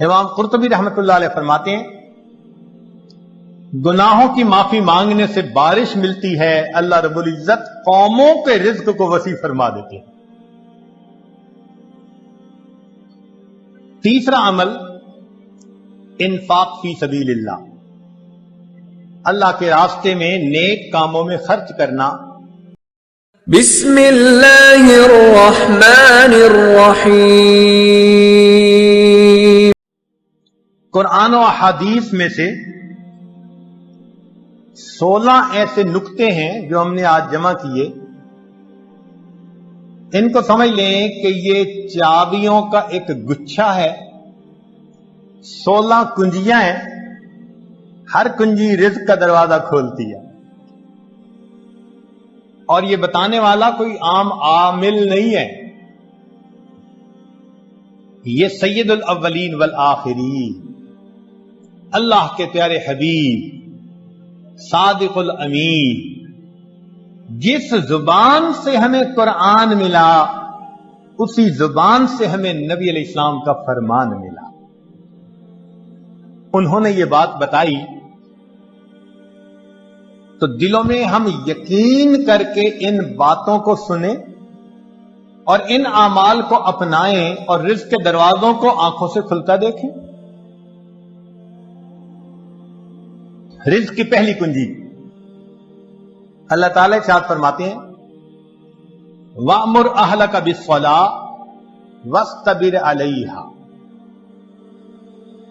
امام قرطبی رحمۃ اللہ علیہ فرماتے ہیں گناہوں کی معافی مانگنے سے بارش ملتی ہے، اللہ رب العزت قوموں کے رزق کو وسیع فرما دیتے ہیں۔ تیسرا عمل انفاق فی سبیل اللہ، اللہ کے راستے میں نیک کاموں میں خرچ کرنا۔ بسم اللہ الرحمن الرحیم۔ قرآن و احادیث میں سے 16 ایسے نکتے ہیں جو ہم نے آج جمع کیے، ان کو سمجھ لیں کہ یہ چابیوں کا ایک گچھا ہے، 16 کنجیاں ہیں، ہر کنجی رزق کا دروازہ کھولتی ہے، اور یہ بتانے والا کوئی عام عامل نہیں ہے، یہ سید الاولین والآخرین اللہ کے پیارے حبیب صادق الامین، جس زبان سے ہمیں قرآن ملا اسی زبان سے ہمیں نبی علیہ السلام کا فرمان ملا، انہوں نے یہ بات بتائی تو دلوں میں ہم یقین کر کے ان باتوں کو سنیں اور ان اعمال کو اپنائیں اور رزق کے دروازوں کو آنکھوں سے کھلتا دیکھیں۔ رزق کی پہلی کنجی اللہ تعالی ارشاد فرماتے ہیں وَأْمُرْ أَهْلَكَ بِالصَّلَاةِ وَاسْتَبِرْ عَلَيْهَا،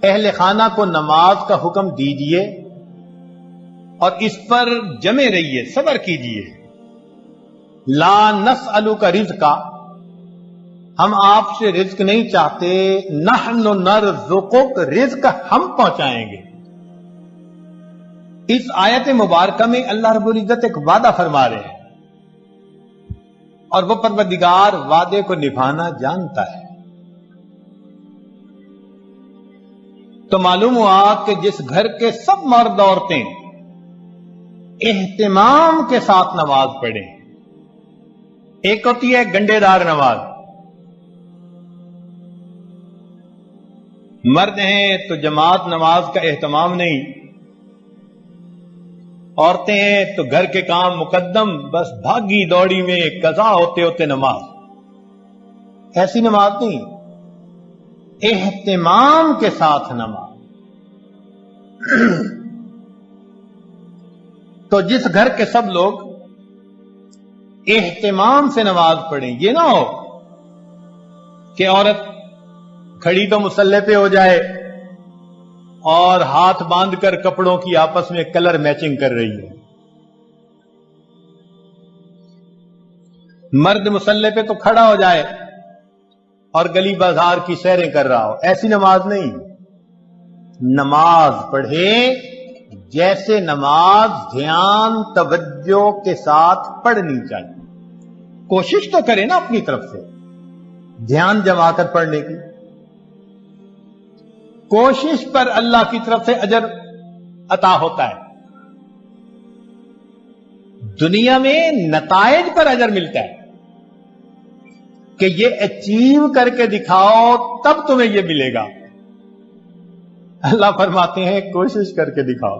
اہل خانہ کو نماز کا حکم دیجئے اور اس پر جمے رہیے، صبر کیجئے۔ لا نسألک رزقا، ہم آپ سے رزق نہیں چاہتے، نحن نرزقک، رزق ہم پہنچائیں گے۔ اس آیت مبارکہ میں اللہ رب العزت ایک وعدہ فرما رہے ہیں اور وہ پروردگار وعدے کو نبھانا جانتا ہے۔ تو معلوم ہوا کہ جس گھر کے سب مرد عورتیں اہتمام کے ساتھ نماز پڑھیں، ایک ہوتی ہے گنڈے دار نماز، مرد ہیں تو جماعت نماز کا اہتمام نہیں، عورتیں ہیں تو گھر کے کام مقدم، بس بھاگی دوڑی میں قضا ہوتے ہوتے نماز، ایسی نماز نہیں، اہتمام کے ساتھ نماز۔ تو جس گھر کے سب لوگ اہتمام سے نماز پڑھیں، یہ نہ ہو کہ عورت کھڑی تو مصلی پہ ہو جائے اور ہاتھ باندھ کر کپڑوں کی آپس میں کلر میچنگ کر رہی ہے، مرد مصلی پہ تو کھڑا ہو جائے اور گلی بازار کی سیریں کر رہا ہو، ایسی نماز نہیں۔ نماز پڑھے جیسے نماز دھیان توجہ کے ساتھ پڑھنی چاہیے، کوشش تو کرے نا اپنی طرف سے دھیان جما کر پڑھنے کی، کوشش پر اللہ کی طرف سے اجر عطا ہوتا ہے، دنیا میں نتائج پر اجر ملتا ہے کہ یہ اچیو کر کے دکھاؤ تب تمہیں یہ ملے گا۔ اللہ فرماتے ہیں کوشش کر کے دکھاؤ۔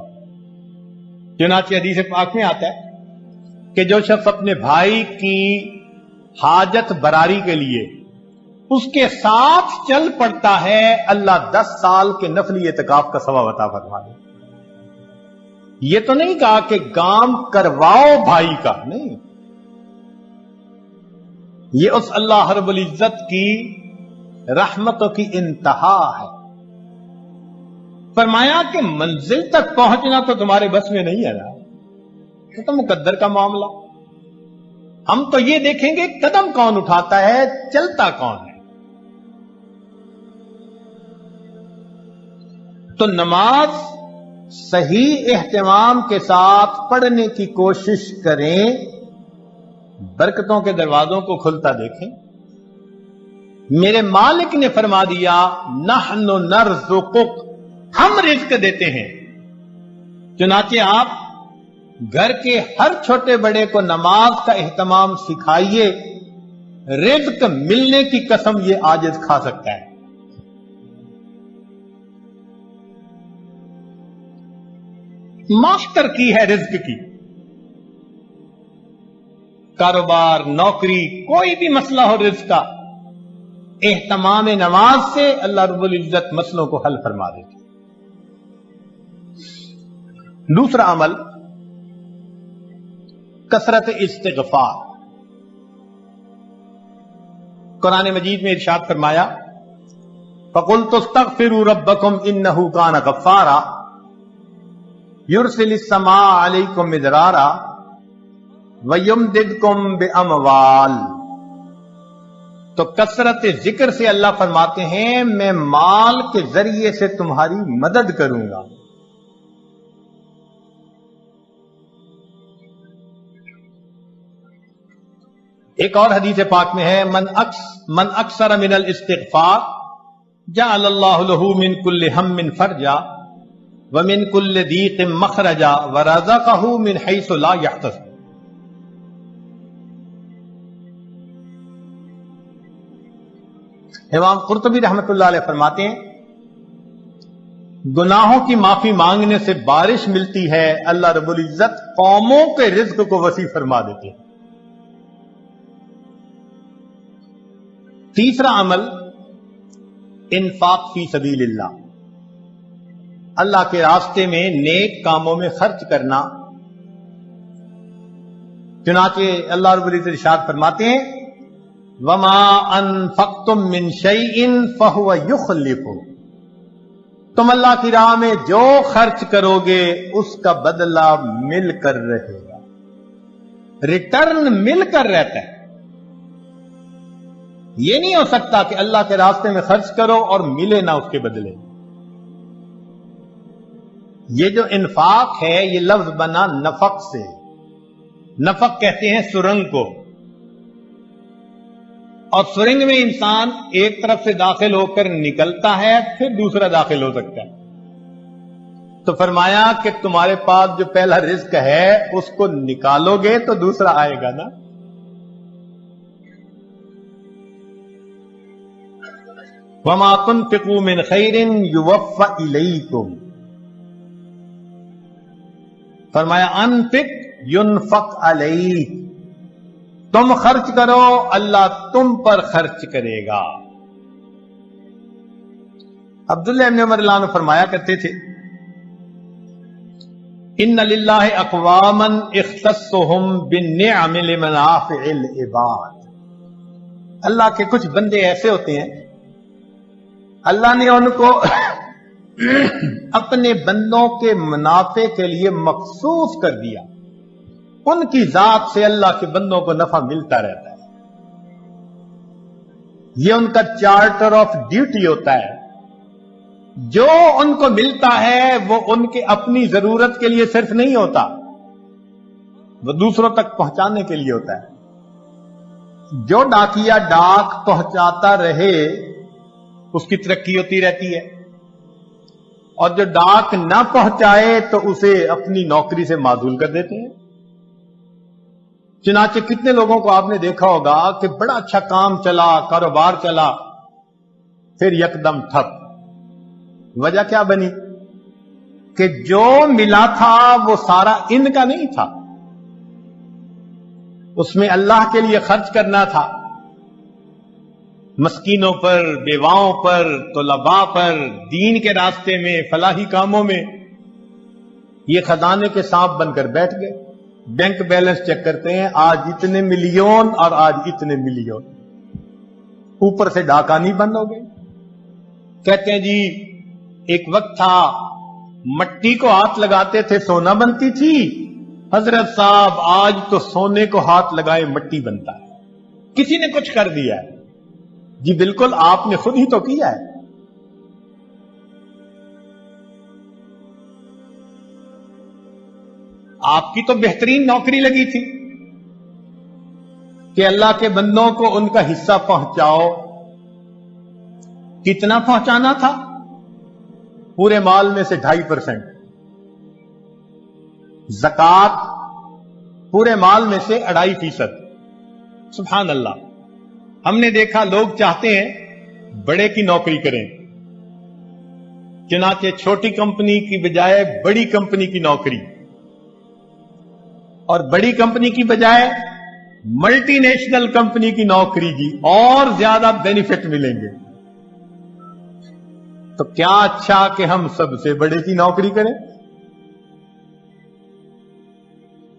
چنانچہ حدیث پاک میں آتا ہے کہ جو شخص اپنے بھائی کی حاجت براری کے لیے اس کے ساتھ چل پڑتا ہے، اللہ 10 سال کے نفلی اعتکاف کا ثواب عطا فرما دے۔ یہ تو نہیں کہا کہ کام کرواؤ بھائی کا، نہیں، یہ اس اللہ رب العزت کی رحمتوں کی انتہا ہے۔ فرمایا کہ منزل تک پہنچنا تو تمہارے بس میں نہیں ہے نا، یہ تو مقدر کا معاملہ، ہم تو یہ دیکھیں گے قدم کون اٹھاتا ہے، چلتا کون ہے۔ تو نماز صحیح اہتمام کے ساتھ پڑھنے کی کوشش کریں، برکتوں کے دروازوں کو کھلتا دیکھیں۔ میرے مالک نے فرما دیا نحن نرزقک، ہم رزق دیتے ہیں، چنانچہ آپ گھر کے ہر چھوٹے بڑے کو نماز کا اہتمام سکھائیے، رزق ملنے کی قسم یہ عاجز کھا سکتا ہے۔ मास्टर की है रिज्क की। कारोबार, नौकरी, कोई भी मसला हो रिज्क का, एहतमाम नमाज से अल्लाह रब्बुल इज्जत मसलों को हल फरमा देते। दूसरा अमल कसरत इस्तिग़फ़ार। कुरान मजीद में इरशाद फरमाया, फ़क़ुल्तु इस्तग़फ़िरू रब्बकुम इन्नहु कान गफ़्फ़ारा युरसिलिस समा अलैकुम मिदरारा व युमदिदकुम बिअमवाल। तो कसरत जिक्र से अल्लाह फरमाते हैं, मैं माल के जरिए से तुम्हारी मदद करूंगा। एक और हदीस पाक में है, मन अक्सर मिनल इस्तिग़फ़ार जअलल्लाहु लहू मिन कुल्लि हम्मिन फरजा व मिन कुल्लि दीक़िन मखरजा व रज़क़हू मिन हैसु ला यहतसिब। इमाम कुर्तुबी रहमतुल्लाह अलैह फरमाते हैं, गुनाहों की माफी मांगने से बारिश मिलती है, अल्लाह रब्बुल इज्जत कौमों के रिज्क को वसी फरमा देते हैं। तीसरा अमल इन्फाक फी सबीलिल्लाह, अल्लाह के रास्ते में नेक कामों में खर्च करना। चुनाचे अल्लाह रब्बुल इज्जत इरशाद फरमाते हैं, वमा अनफक्तुम मिन शैइन फहुव युखलिफु। तुम अल्लाह की राह में जो खर्च करोगे उसका बदला मिलकर रहेगा, रिटर्न मिलकर रहता है। यह नहीं हो सकता कि अल्लाह के रास्ते में खर्च करो और मिले ना उसके बदले। ये जो इन्फाक है, ये लफ्ज बना नफक से। नफक कहते हैं सुरंग को, और सुरंग में इंसान एक तरफ से दाखिल होकर निकलता है, फिर दूसरा दाखिल हो सकता है। तो फरमाया कि तुम्हारे पास जो पहला रिज्क है उसको निकालोगे तो दूसरा आएगा ना। वमा तुनफिकू मिन खैरिन युवफ़्फ़ा इलैकुम। फरमाया अनफिक युनफक अलैक, तुम खर्च करो अल्लाह तुम पर खर्च करेगा। अब्दुल्लाह इब्न उमर रज़ियल्लाहु अन्हु फरमाया करते थे, इन्ना लिल्लाहि अक़वामन इख़्तस्सुहुम बिन्निअमि लिमनाफ़िइल इबाद। अल्लाह के कुछ बंदे ऐसे होते हैं, अल्लाह ने उनको अपने बंदों के मुनाफे के लिए मखसूस कर दिया। उनकी जात से अल्लाह के बंदों को नफा मिलता रहता है। यह उनका चार्टर ऑफ ड्यूटी होता है। जो उनको मिलता है वो उनके अपनी जरूरत के लिए सिर्फ नहीं होता, वो दूसरों तक पहुंचाने के लिए होता है। जो डाकिया डाक पहुंचाता रहे उसकी तरक्की होती रहती है, और जो डाक ना पहुंचाए तो उसे अपनी नौकरी से माजूल कर देते हैं। चुनाचे कितने लोगों को आपने देखा होगा कि बड़ा अच्छा काम चला, कारोबार चला, फिर यकदम ठप। वजह क्या बनी कि जो मिला था वो सारा इनका नहीं था, उसमें अल्लाह के लिए खर्च करना था, मस्कीनों पर, बेवाओं पर, तुलबा पर, दीन के रास्ते में, फलाही कामों में। ये खजाने के सांप बनकर बैठ गए। बैंक बैलेंस चेक करते हैं, आज इतने मिलियन और आज इतने मिलियन, ऊपर से डाका नहीं बंद हो गए। कहते हैं जी एक वक्त था मट्टी को हाथ लगाते थे सोना बनती थी, हजरत साहब आज तो सोने को हाथ लगाए मट्टी बनता है। किसी ने कुछ कर दिया है जी, बिल्कुल आपने खुद ही तो किया है। आपकी तो बेहतरीन नौकरी लगी थी कि अल्लाह के बंदों को उनका हिस्सा पहुंचाओ। कितना पहुंचाना था? पूरे माल में से 2.5%। ज़कात पूरे माल में से 2.5%। सुभान अल्लाह। हमने देखा लोग चाहते हैं बड़े की नौकरी करें, चुनाचे छोटी कंपनी की बजाय बड़ी कंपनी की नौकरी, और बड़ी कंपनी की बजाय मल्टी नेशनल कंपनी की नौकरी जी, और ज्यादा बेनिफिट मिलेंगे। तो क्या अच्छा कि हम सबसे बड़े की नौकरी करें।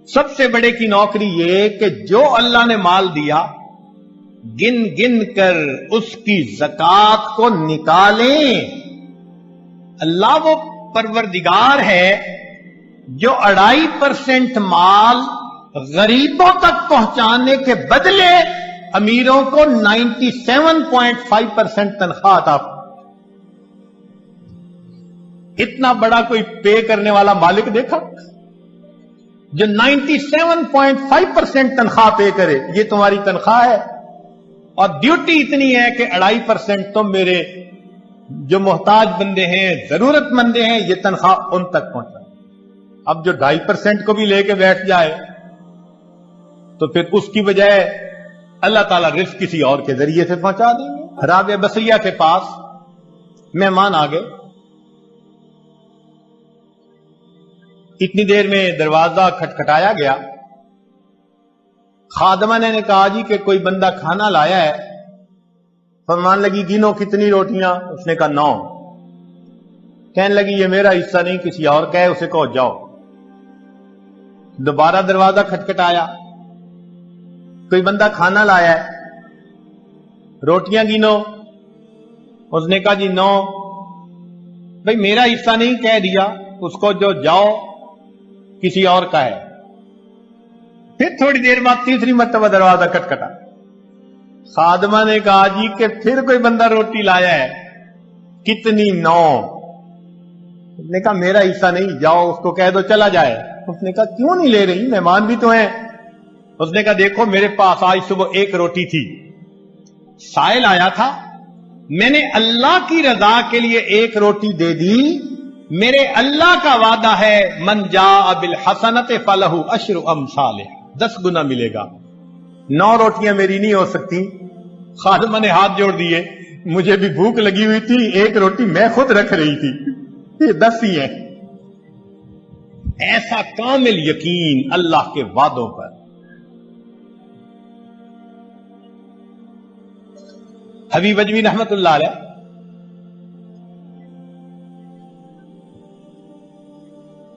सबसे बड़े की नौकरी ये कि जो अल्लाह ने माल दिया गिन गिन कर उसकी ज़कात को निकालें। अल्लाह वो परवरदिगार है जो 2.5% माल गरीबों तक पहुंचाने के बदले अमीरों को 97.5% तनख्वाह अता। इतना बड़ा कोई पे करने वाला मालिक देखा जो 97.5% तनख्वाह पे करे। ये तुम्हारी तनख्वाह है और ड्यूटी इतनी है कि 2.5% तुम मेरे जो मोहताज बंदे हैं, जरूरतमंदे हैं, ये तनख्वाह उन तक पहुंचा। अब जो 2.5% को भी लेके बैठ जाए तो फिर उसकी बजाय अल्लाह ताला रिस्क किसी और के जरिए से पहुंचा देंगे। राबिया बसरिया के पास मेहमान आ गए। इतनी देर में दरवाजा खटखटाया गया। खादमा ने कहा जी कि कोई बंदा खाना लाया है। फरमान लगी गिनो कितनी रोटियां। उसने कहा 9। कहने लगी ये मेरा हिस्सा नहीं, किसी और का है, उसे कहो जाओ। दोबारा दरवाजा खटखटाया। कोई बंदा खाना लाया है, रोटियां गिनो। उसने कहा जी 9। भाई मेरा हिस्सा नहीं कह दिया, उसको जो जाओ किसी और का है। फिर थोड़ी देर बाद तीसरी मर्तबा दरवाजा खटखटा। खादमा ने कहा जी कि फिर कोई बंदा रोटी लाया है, कितनी 9। उसने कहा मेरा हिस्सा नहीं, जाओ उसको कह दो चला जाए। उसने कहा क्यों नहीं ले रही, मेहमान भी तो हैं। उसने कहा देखो मेरे पास आज सुबह 1 रोटी थी, साइल आया था, मैंने अल्लाह की रजा के लिए 1 रोटी दे दी। मेरे अल्लाह का वादा है मन जा बिल हसनत फलहु अशरु अमसालिह, 10 गुना मिलेगा। 9 रोटियां मेरी नहीं हो सकती। खादमा ने हाथ जोड़ दिए, मुझे भी भूख लगी हुई थी, 1 रोटी मैं खुद रख रही थी, ये 10 ही है। ऐसा कामिल यकीन अल्लाह के वादों पर। हबीब अजमी रहमतुल्लाह अलैह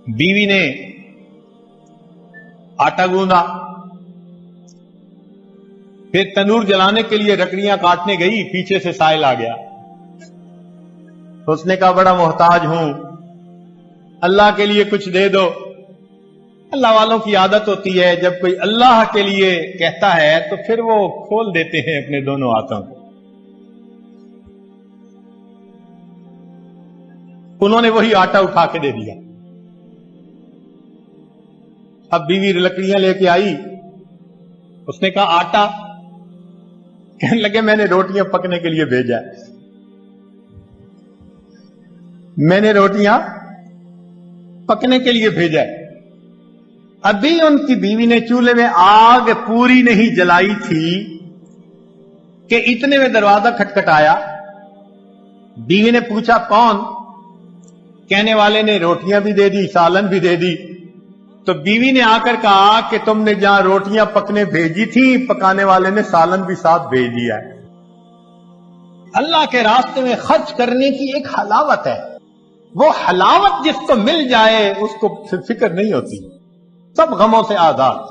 बीवी ने आटा गूंदा, फिर तनूर जलाने के लिए लकड़ियां काटने गई, पीछे से साइल आ गया। उसने कहा बड़ा मोहताज हूं, अल्लाह के लिए कुछ दे दो। अल्लाह वालों की आदत होती है जब कोई अल्लाह के लिए कहता है तो फिर वो खोल देते हैं अपने दोनों हाथों को। उन्होंने वही आटा उठा के दे दिया। अब बीवी लकड़ियां लेके आई। उसने कहा आटा। कहने लगे मैंने रोटियां पकने के लिए भेजा है, मैंने रोटियां पकने के लिए भेजा है। अभी उनकी बीवी ने चूल्हे में आग पूरी नहीं जलाई थी कि इतने में दरवाजा खटखटाया। बीवी ने पूछा कौन? कहने वाले ने रोटियां भी दे दी, सालन भी दे दी। तो बीवी ने आकर कहा कि तुमने जहां रोटियां पकने भेजी थी, पकाने वाले ने सालन भी साथ भेज दिया है। अल्लाह के रास्ते में खर्च करने की एक हलावत है। वो हलावत जिसको मिल जाए उसको फिक्र नहीं होती, सब गमों से आजाद।